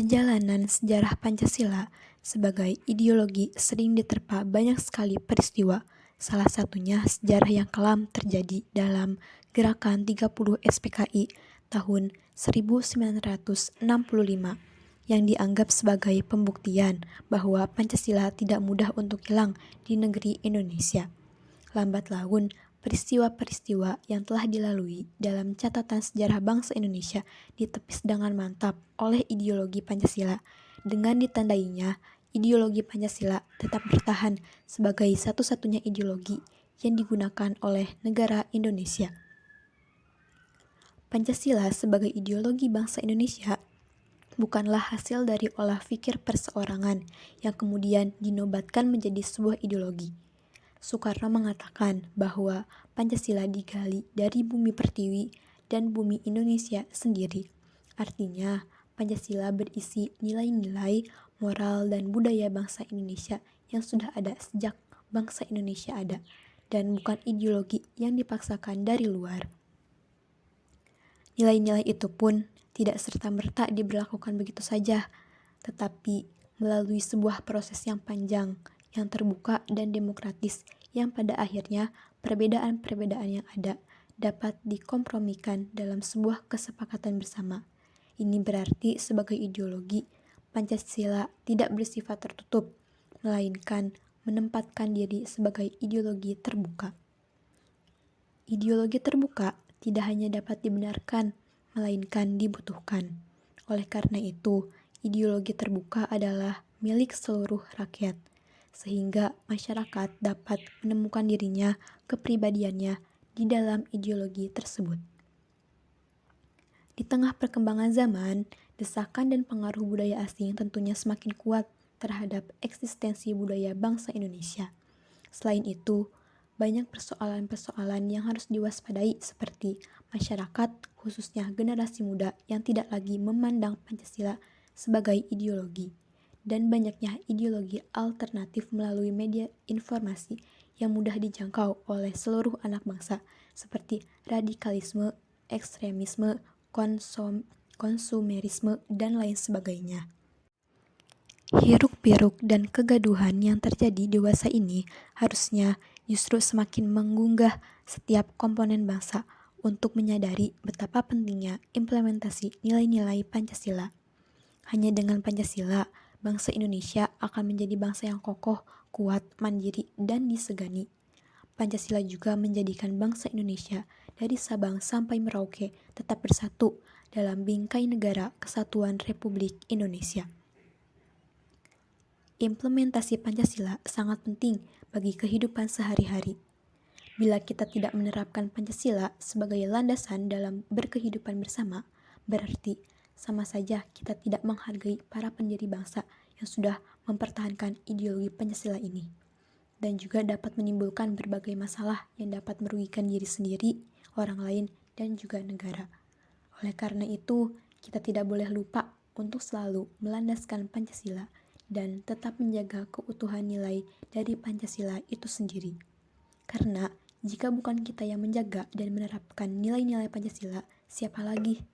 Perjalanan sejarah Pancasila sebagai ideologi sering diterpa banyak sekali peristiwa, salah satunya sejarah yang kelam terjadi dalam Gerakan 30 SPKI tahun 1965 yang dianggap sebagai pembuktian bahwa Pancasila tidak mudah untuk hilang di negeri Indonesia. Lambat laun, peristiwa-peristiwa yang telah dilalui dalam catatan sejarah bangsa Indonesia ditepis dengan mantap oleh ideologi Pancasila. Dengan ditandainya, ideologi Pancasila tetap bertahan sebagai satu-satunya ideologi yang digunakan oleh negara Indonesia. Pancasila sebagai ideologi bangsa Indonesia bukanlah hasil dari olah pikir perseorangan yang kemudian dinobatkan menjadi sebuah ideologi. Soekarno mengatakan bahwa Pancasila digali dari bumi pertiwi dan bumi Indonesia sendiri. Artinya, Pancasila berisi nilai-nilai, moral, dan budaya bangsa Indonesia yang sudah ada sejak bangsa Indonesia ada, dan bukan ideologi yang dipaksakan dari luar. Nilai-nilai itu pun tidak serta-merta diberlakukan begitu saja, tetapi melalui sebuah proses yang panjang, yang terbuka dan demokratis, yang pada akhirnya perbedaan-perbedaan yang ada dapat dikompromikan dalam sebuah kesepakatan bersama. Ini berarti sebagai ideologi, Pancasila tidak bersifat tertutup, melainkan menempatkan diri sebagai ideologi terbuka. Ideologi terbuka tidak hanya dapat dibenarkan, melainkan dibutuhkan. Oleh karena itu, ideologi terbuka adalah milik seluruh rakyat, sehingga masyarakat dapat menemukan dirinya, kepribadiannya di dalam ideologi tersebut. Di tengah perkembangan zaman, desakan dan pengaruh budaya asing tentunya semakin kuat terhadap eksistensi budaya bangsa Indonesia. Selain itu, banyak persoalan-persoalan yang harus diwaspadai seperti masyarakat, khususnya generasi muda yang tidak lagi memandang Pancasila sebagai ideologi, dan banyaknya ideologi alternatif melalui media informasi yang mudah dijangkau oleh seluruh anak bangsa, seperti radikalisme, ekstremisme, konsumerisme, dan lain sebagainya. Hiruk-pikuk dan kegaduhan yang terjadi di masa ini harusnya justru semakin menggugah setiap komponen bangsa untuk menyadari betapa pentingnya implementasi nilai-nilai Pancasila. Hanya dengan Pancasila, bangsa Indonesia akan menjadi bangsa yang kokoh, kuat, mandiri, dan disegani. Pancasila juga menjadikan bangsa Indonesia dari Sabang sampai Merauke tetap bersatu dalam bingkai negara Kesatuan Republik Indonesia. Implementasi Pancasila sangat penting bagi kehidupan sehari-hari. Bila kita tidak menerapkan Pancasila sebagai landasan dalam berkehidupan bersama, berarti sama saja kita tidak menghargai para pendiri bangsa yang sudah mempertahankan ideologi Pancasila ini, dan juga dapat menimbulkan berbagai masalah yang dapat merugikan diri sendiri, orang lain, dan juga negara. Oleh karena itu, kita tidak boleh lupa untuk selalu melandaskan Pancasila dan tetap menjaga keutuhan nilai dari Pancasila itu sendiri. Karena jika bukan kita yang menjaga dan menerapkan nilai-nilai Pancasila, siapa lagi?